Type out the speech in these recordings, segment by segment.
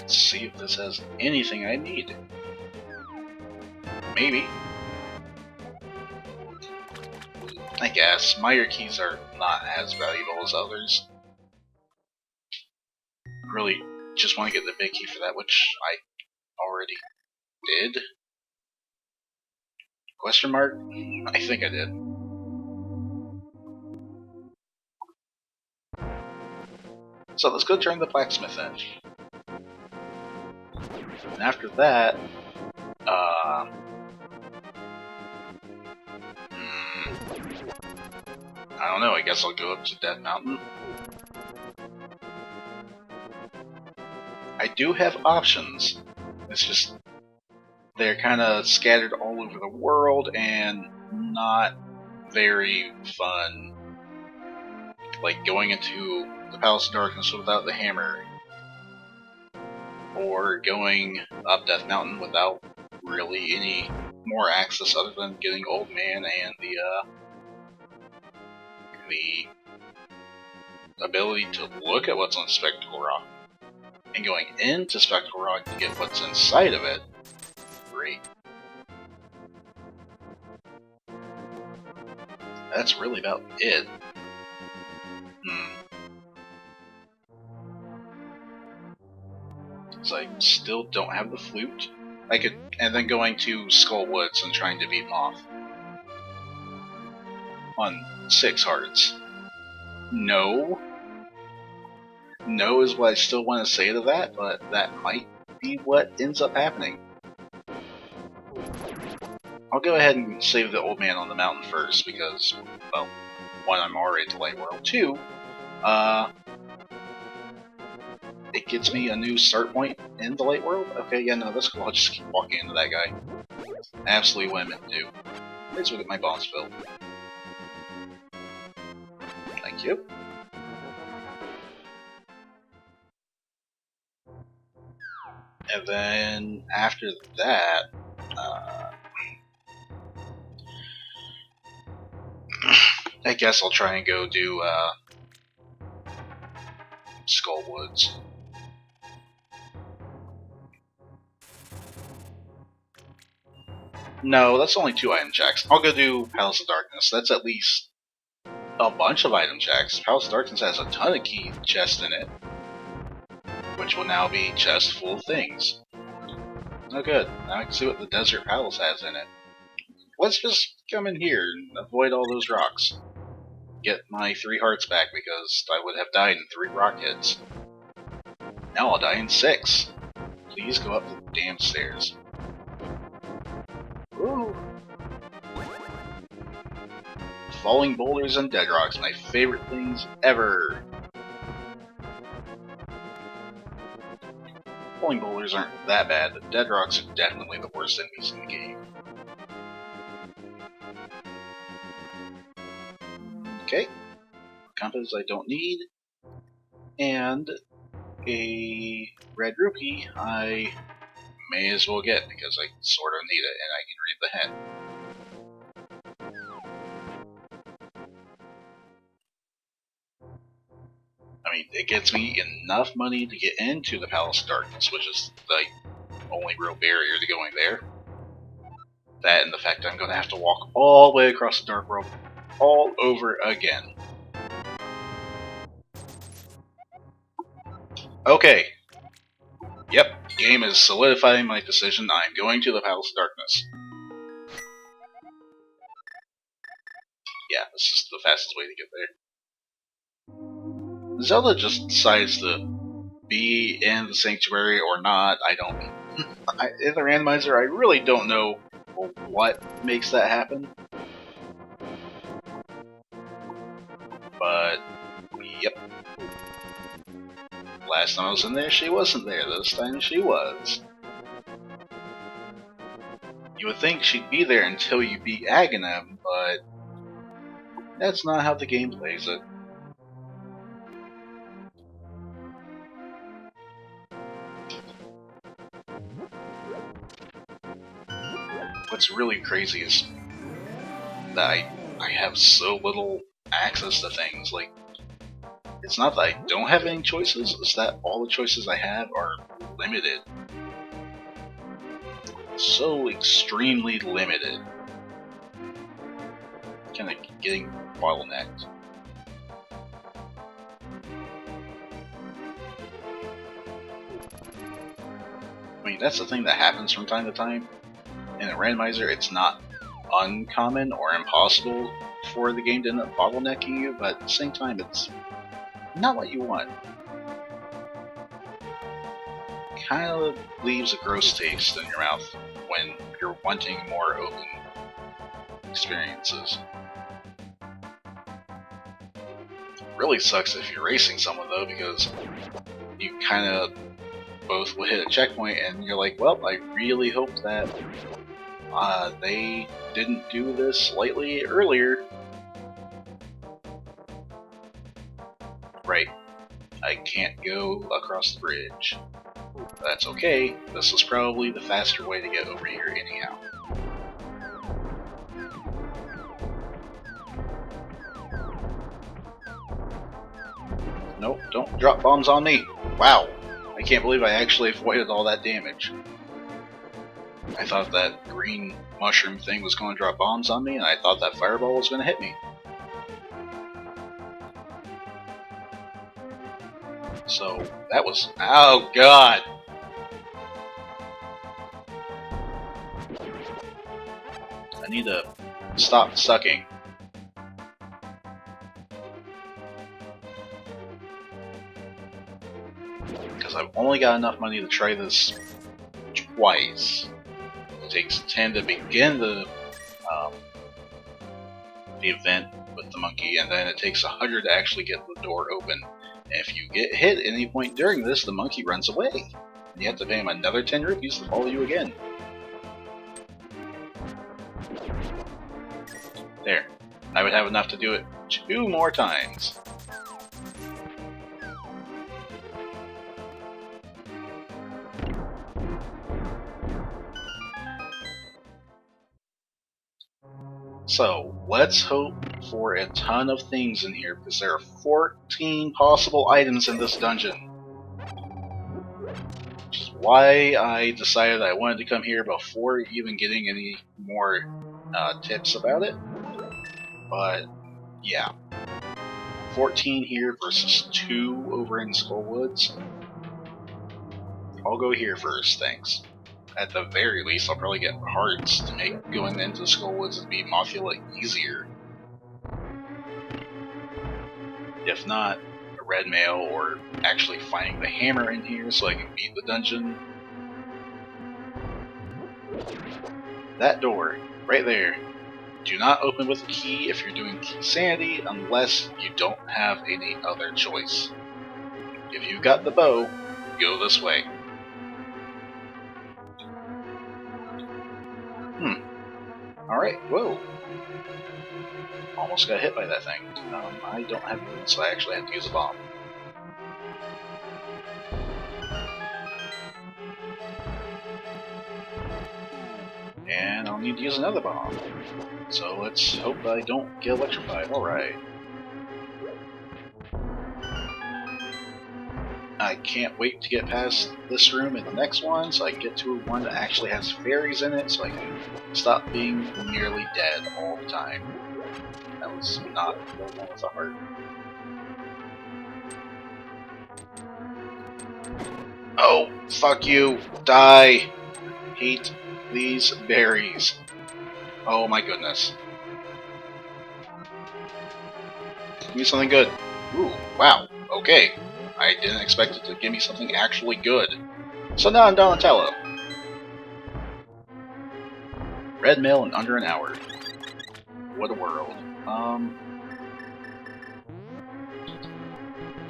Let's see if this has anything I need. Maybe. I guess. Mire keys are not as valuable as others. Really just want to get the big key for that, which I already did. Question mark? I think I did. So let's go turn the blacksmith in. And after that, I don't know, I guess I'll go up to Death Mountain. I do have options. It's just they're kind of scattered all over the world and not very fun. Like going into the Palace of Darkness without the hammer, or going up Death Mountain without really any more access other than getting Old Man and the ability to look at what's on Spectacle Rock, and going into Spectacle Rock to get what's inside of it. Great. That's really about it. So I still don't have the flute. I could, and then going to Skull Woods and trying to beat him off on 6 hearts. No is what I still want to say to that, but that might be what ends up happening. I'll go ahead and save the Old Man on the mountain first because, well, 1, I'm already at the Light World. 2, it gets me a new start point in the Light World. Okay, yeah, no, that's cool. I'll just keep walking into that guy. Absolutely what I meant to do. Let's look at my boss build. Thank you. And then after that, I guess I'll try and go do Skull Woods. No, that's only 2 item checks. I'll go do Palace of Darkness. That's at least a bunch of item checks. Palace of Darkness has a ton of key chests in it, which will now be chests full of things. Oh good, now I can see what the Desert Palace has in it. Let's just come in here and avoid all those rocks. Get my 3 hearts back because I would have died in 3 rock hits. Now I'll die in 6. Please go up the damn stairs. Ooh. Falling boulders and dead rocks, my favorite things ever. Falling boulders aren't that bad, but dead rocks are definitely the worst enemies in the game. Okay, compass I don't need, and a red rupee I may as well get because I sort of need it and I can read the hint. I mean, it gets me enough money to get into the Palace of Darkness, which is the only real barrier to going there. That and the fact that I'm going to have to walk all the way across the Dark World all over again. Okay. Yep, game is solidifying my decision. I'm going to the Palace of Darkness. Yeah, this is the fastest way to get there. Zelda just decides to be in the Sanctuary or not. I don't. In the randomizer, I really don't know what makes that happen. But, yep. Last time I was in there, she wasn't there. This time she was. You would think she'd be there until you beat Aghanim, but that's not how the game plays it. What's really crazy is that I have so little access to things. Like, It's not that I don't have any choices, it's that all the choices I have are limited. So extremely limited. Kind of getting bottlenecked. I mean, that's the thing that happens from time to time. In a randomizer, it's not uncommon or impossible for the game to end up bottlenecking you, but at the same time, it's not what you want. Kind of leaves a gross taste in your mouth when you're wanting more open experiences. Really sucks if you're racing someone though, because you kind of both will hit a checkpoint and you're like, well, I really hope that they didn't do this slightly earlier. Right, I can't go across the bridge. That's okay, this is probably the faster way to get over here anyhow. Nope, don't drop bombs on me. Wow, I can't believe I actually avoided all that damage. I thought that green mushroom thing was going to drop bombs on me, and I thought that fireball was going to hit me. So, that was... oh god! I need to stop sucking. Because I've only got enough money to try this twice. It takes 10 to begin the event with the monkey, and then it takes 100 to actually get the door open. And if you get hit at any point during this, the monkey runs away. And you have to pay him another 10 rupees to follow you again. There. I would have enough to do it 2 more times. So, let's hope for a ton of things in here, because there are 14 possible items in this dungeon. Which is why I decided I wanted to come here before even getting any more tips about it. But, yeah. 14 here versus 2 over in Skullwoods. I'll go here first, thanks. At the very least, I'll probably get hearts to make going into Skullwoods and beat Mafia easier. If not, a red mail or actually finding the hammer in here so I can beat the dungeon. That door, right there. Do not open with a key if you're doing key sanity unless you don't have any other choice. If you've got the bow, go this way. Alright, whoa. Almost got hit by that thing. I don't have it, so I actually have to use a bomb. And I'll need to use another bomb. So let's hope I don't get electrified. Alright. I can't wait to get past this room and the next one so I can get to one that actually has fairies in it so I can stop being nearly dead all the time. That was not the one with a heart. Oh, fuck you! Die! Hate these berries. Oh my goodness. Give me something good. Ooh, wow, okay. I didn't expect it to give me something actually good. So now I'm Donatello. Red mail in under an hour. What a world.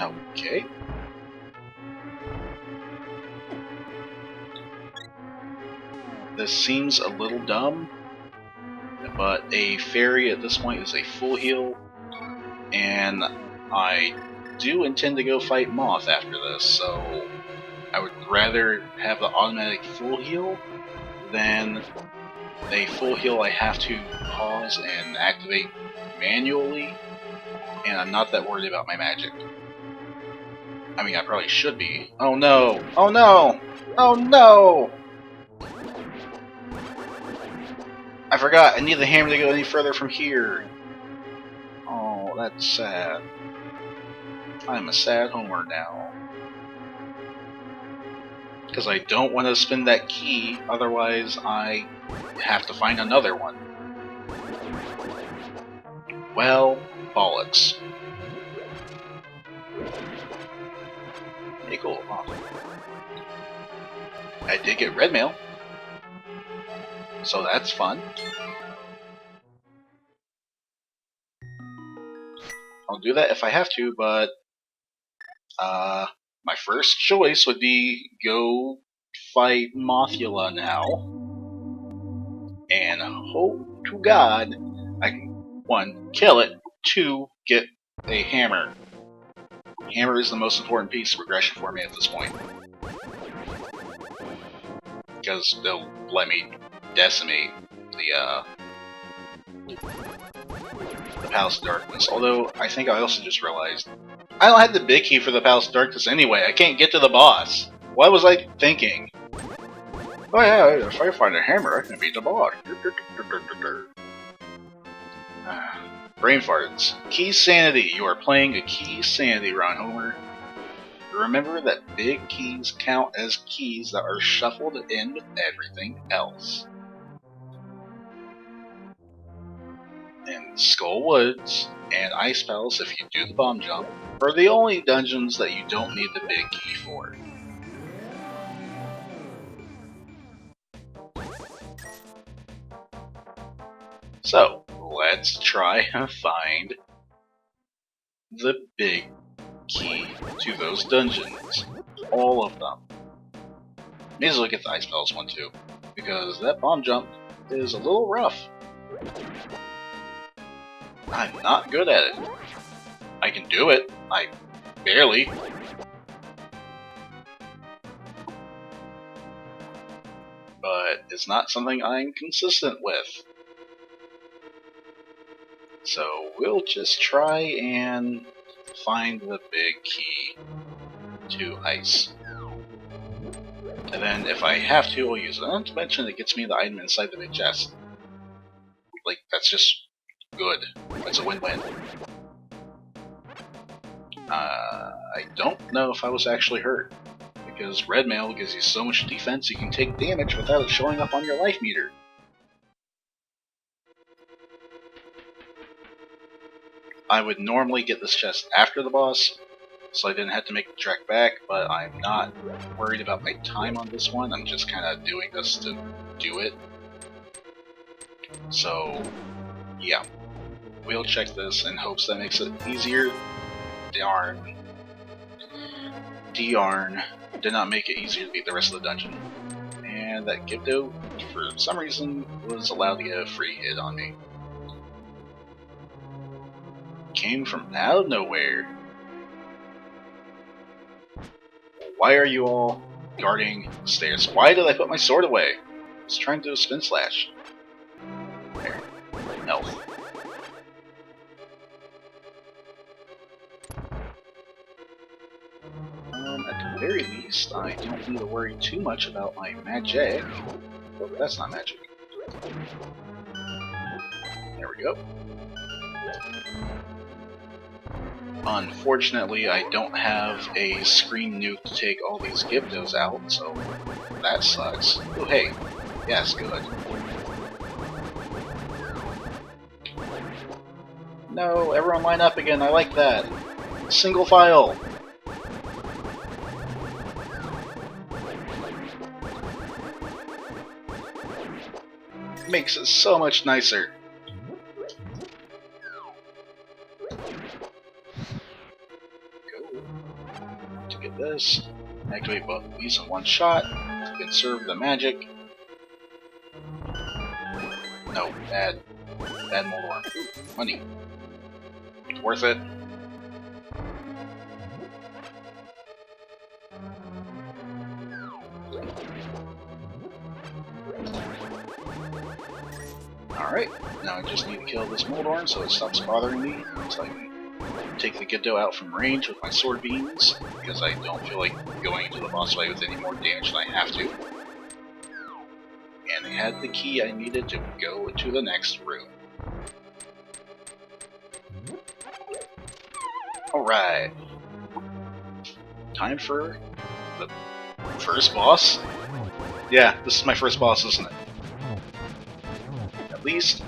Okay. This seems a little dumb, but a fairy at this point is a full heal, and I do intend to go fight Moth after this, so I would rather have the automatic full heal than a full heal I have to pause and activate manually, and I'm not that worried about my magic. I mean, I probably should be. Oh no! Oh no! Oh no! I forgot, I need the hammer to go any further from here. Oh, that's sad. I'm a sad homer now. Because I don't want to spin that key, otherwise I have to find another one. Well, bollocks. Hey, cool. Awesome. I did get red mail, so that's fun. I'll do that if I have to, but my first choice would be go fight Mothula now, and hope to God I can, 1, kill it, 2, get a hammer. Hammer is the most important piece of progression for me at this point, because they'll let me decimate the Palace of Darkness. Although, I think I also just realized I don't have the big key for the Palace of Darkness anyway. I can't get to the boss. What was I thinking? Oh yeah, if I find a hammer, I can beat the boss. Brain farts. Key sanity. You are playing a key sanity run, Homer. Remember that big keys count as keys that are shuffled in with everything else. And Skull Woods and Ice Palace, if you do the bomb jump, are the only dungeons that you don't need the big key for. So, let's try and find the big key to those dungeons. All of them. May as well get the Ice Palace one too, because that bomb jump is a little rough. I'm not good at it. I can do it. I barely. But it's not something I'm consistent with. So we'll just try and find the big key to ice. And then if I have to, I'll use it. Not to mention it gets me the item inside the big chest. Like, that's just good. That's a win-win. I don't know if I was actually hurt, because red mail gives you so much defense you can take damage without it showing up on your life meter. I would normally get this chest after the boss, so I didn't have to make the trek back, but I'm not worried about my time on this one. I'm just kind of doing this to do it. So, yeah. We'll check this in hopes that makes it easier. Darn. Did not make it easier to beat the rest of the dungeon. And that Gypto, for some reason, was allowed to get a free hit on me. Came from out of nowhere. Why are you all guarding the stairs? Why did I put my sword away? I was trying to do a spin slash. There. Elf. At the very least, I don't need to worry too much about my magic. Oh, that's not magic. There we go. Unfortunately, I don't have a screen nuke to take all these Gyptos out, so that sucks. Oh, hey. Yes, good. No, everyone line up again. I like that. Single file. Makes it so much nicer. To get this, activate both of these in one shot, conserve the magic. No, bad Moldorm. Ooh, money. It's worth it. Alright, now I just need to kill this Moldorm so it stops bothering me, so I can take the Ghetto out from range with my sword beams, because I don't feel like going into the boss fight with any more damage than I have to. And I had the key I needed to go into the next room. Alright. Time for the first boss? Yeah, this is my first boss, isn't it? At least,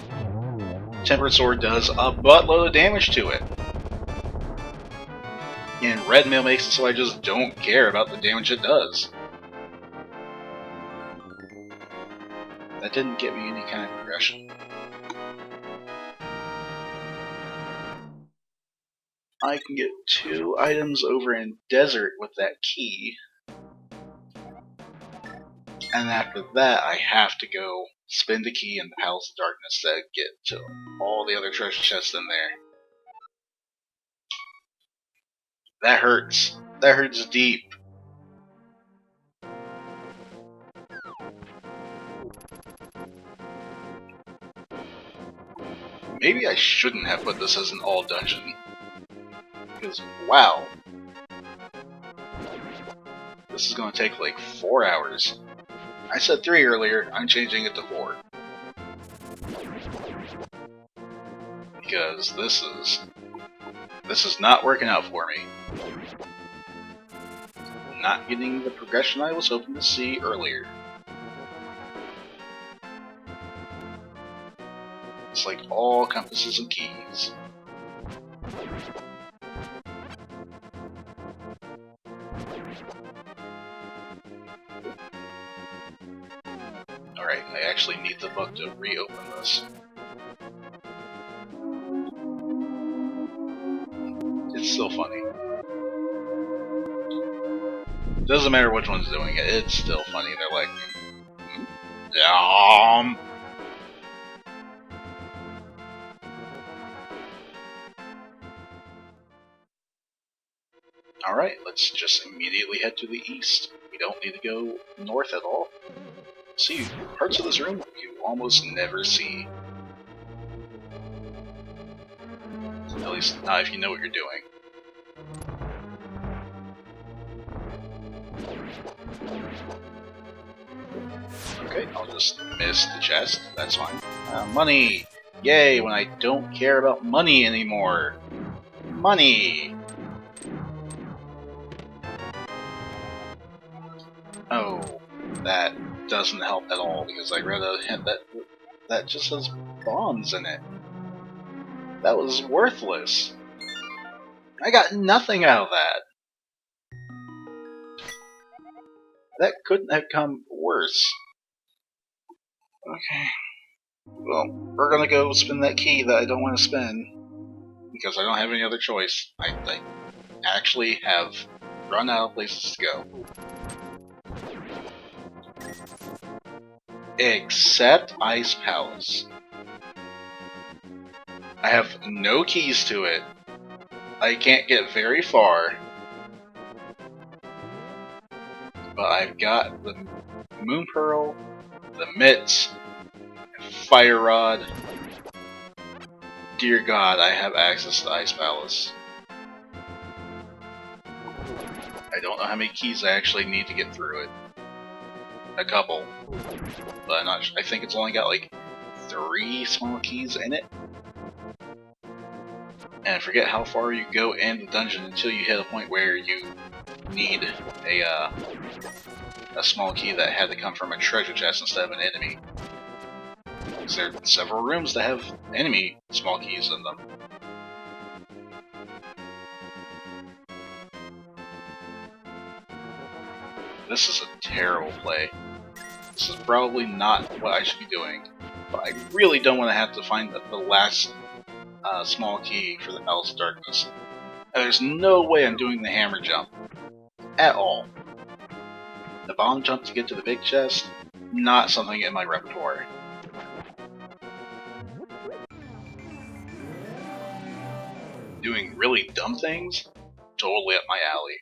Tempered Sword does a buttload of damage to it. And Red Mail makes it so I just don't care about the damage it does. That didn't get me any kind of progression. I can get 2 items over in Desert with that key. And after that, I have to go spend the key in the Palace of Darkness to get to all the other treasure chests in there. That hurts. That hurts deep. Maybe I shouldn't have put this as an all dungeon. Because, wow. This is going to take like 4 hours. I said 3 earlier, I'm changing it to 4. Because this is not working out for me. Not getting the progression I was hoping to see earlier. It's like all compasses and keys. Alright, I actually need the book to reopen this. It's still funny. Doesn't matter which one's doing it, it's still funny. They're like, Alright, let's just immediately head to the east. We don't need to go north at all. See, parts of this room you almost never see. At least not if you know what you're doing. Okay, I'll just miss the chest. That's fine. Money! Yay, when I don't care about money anymore. Money! Oh, that doesn't help at all, because I read a hint that just has bombs in it. That was worthless. I got nothing out of that. That couldn't have come worse. Okay. Well, we're gonna go spend that key that I don't want to spend, because I don't have any other choice. I actually have run out of places to go. Except Ice Palace. I have no keys to it. I can't get very far. But I've got the Moon Pearl, the Mitts, Fire Rod. Dear God, I have access to Ice Palace. I don't know how many keys I actually need to get through it. A couple. But I'm not sure. I think it's only got like 3 small keys in it. And I forget how far you go in the dungeon until you hit a point where you need a small key that had to come from a treasure chest instead of an enemy. Because there are several rooms that have enemy small keys in them. This is a terrible play. This is probably not what I should be doing, but I really don't want to have to find the last small key for the Palace of Darkness. And there's no way I'm doing the hammer jump. At all. The bomb jump to get to the big chest, not something in my repertoire. Doing really dumb things, totally up my alley.